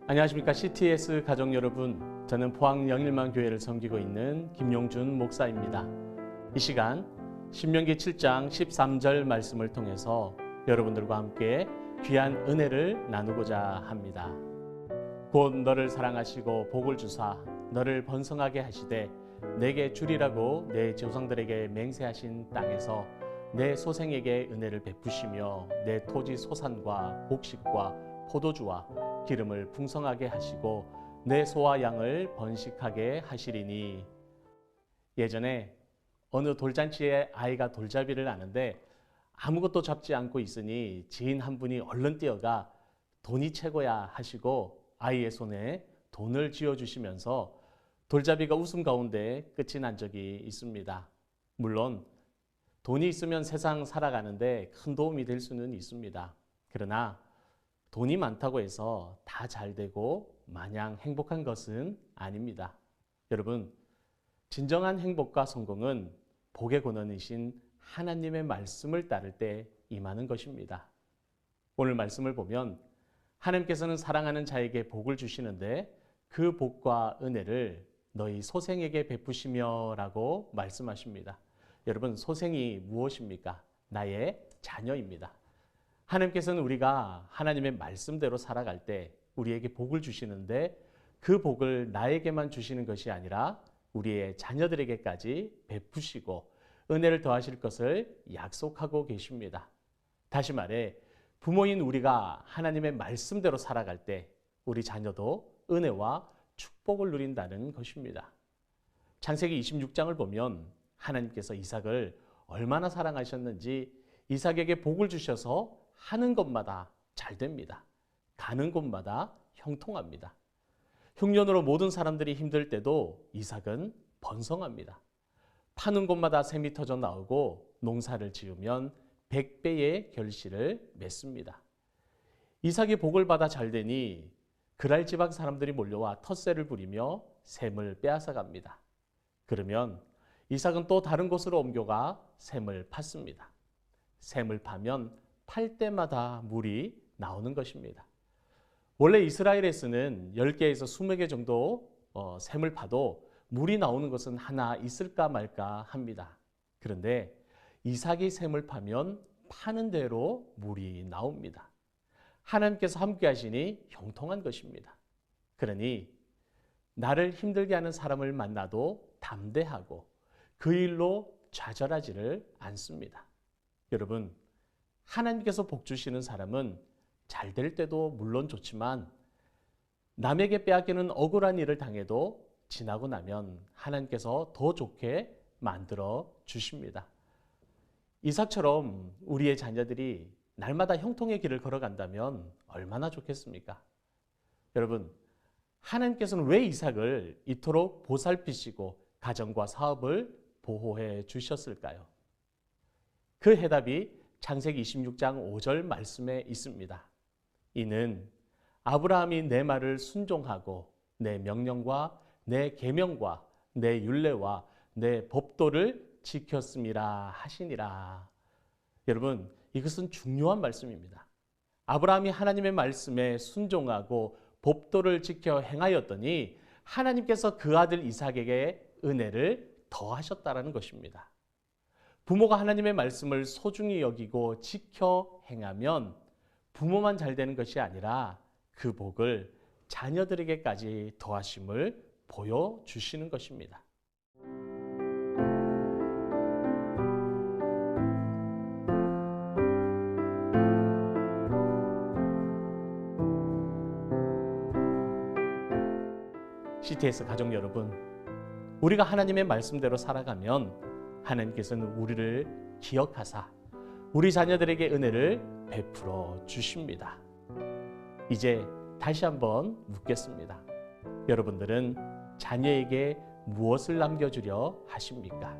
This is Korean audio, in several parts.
안녕하십니까. CTS 가족 여러분, 저는 포항 영일만 교회를 섬기고 있는 김용준 목사입니다. 이 시간 신명기 7장 13절 말씀을 통해서 여러분들과 함께 귀한 은혜를 나누고자 합니다. 곧 너를 사랑하시고 복을 주사 너를 번성하게 하시되 내게 주리라고 내 조상들에게 맹세하신 땅에서 내 소생에게 은혜를 베푸시며 내 토지 소산과 곡식과 포도주와 기름을 풍성하게 하시고 내 소와 양을 번식하게 하시리니. 예전에 어느 돌잔치에 아이가 돌잡이를 하는데 아무것도 잡지 않고 있으니 지인 한 분이 얼른 뛰어가 돈이 최고야 하시고 아이의 손에 돈을 쥐어주시면서 돌잡이가 웃음 가운데 끝이 난 적이 있습니다. 물론 돈이 있으면 세상 살아가는데 큰 도움이 될 수는 있습니다. 그러나 돈이 많다고 해서 다 잘 되고 마냥 행복한 것은 아닙니다. 여러분, 진정한 행복과 성공은 복의 근원이신 하나님의 말씀을 따를 때 임하는 것입니다. 오늘 말씀을 보면 하나님께서는 사랑하는 자에게 복을 주시는데 그 복과 은혜를 너희 소생에게 베푸시며 라고 말씀하십니다. 여러분, 소생이 무엇입니까? 나의 자녀입니다. 하나님께서는 우리가 하나님의 말씀대로 살아갈 때 우리에게 복을 주시는데 그 복을 나에게만 주시는 것이 아니라 우리의 자녀들에게까지 베푸시고 은혜를 더하실 것을 약속하고 계십니다. 다시 말해 부모인 우리가 하나님의 말씀대로 살아갈 때 우리 자녀도 은혜와 축복을 누린다는 것입니다. 창세기 26장을 보면 하나님께서 이삭을 얼마나 사랑하셨는지 이삭에게 복을 주셔서 하는 것마다 잘 됩니다. 가는 곳마다 형통합니다. 흉년으로 모든 사람들이 힘들 때도 이삭은 번성합니다. 파는 곳마다 샘이 터져 나오고 농사를 지으면 100배의 결실을 맺습니다. 이삭이 복을 받아 잘 되니 그랄 지방 사람들이 몰려와 텃세를 부리며 샘을 빼앗아 갑니다. 그러면 이삭은 또 다른 곳으로 옮겨가 샘을 팠습니다. 샘을 파면 팔 때마다 물이 나오는 것입니다. 원래 이스라엘에서는 10개에서 20개 정도 샘을 파도 물이 나오는 것은 하나 있을까 말까 합니다. 그런데 이삭이 샘을 파면 파는 대로 물이 나옵니다. 하나님께서 함께 하시니 형통한 것입니다. 그러니 나를 힘들게 하는 사람을 만나도 담대하고 그 일로 좌절하지를 않습니다. 여러분, 하나님께서 복 주시는 사람은 잘 될 때도 물론 좋지만 남에게 빼앗기는 억울한 일을 당해도 지나고 나면 하나님께서 더 좋게 만들어 주십니다. 이삭처럼 우리의 자녀들이 날마다 형통의 길을 걸어간다면 얼마나 좋겠습니까? 여러분, 하나님께서는 왜 이삭을 이토록 보살피시고 가정과 사업을 보호해 주셨을까요? 그 해답이 창세기 26장 5절 말씀에 있습니다. 이는 아브라함이 내 말을 순종하고 내 명령과 내 계명과 내 율례와 내 법도를 지켰음이라 하시니라. 여러분, 이것은 중요한 말씀입니다. 아브라함이 하나님의 말씀에 순종하고 법도를 지켜 행하였더니 하나님께서 그 아들 이삭에게 은혜를 더하셨다라는 것입니다. 부모가 하나님의 말씀을 소중히 여기고 지켜 행하면 부모만 잘 되는 것이 아니라 그 복을 자녀들에게까지 더하심을 보여주시는 것입니다. CTS 가족 여러분, 우리가 하나님의 말씀대로 살아가면 하나님께서는 우리를 기억하사 우리 자녀들에게 은혜를 베풀어 주십니다. 이제 다시 한번 묻겠습니다. 여러분들은 자녀에게 무엇을 남겨주려 하십니까?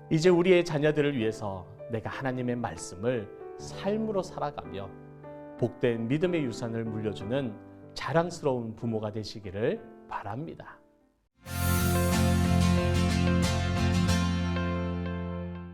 이제 우리의 자녀들을 위해서 내가 하나님의 말씀을 삶으로 살아가며 복된 믿음의 유산을 물려주는 자랑스러운 부모가 되시기를 바랍니다.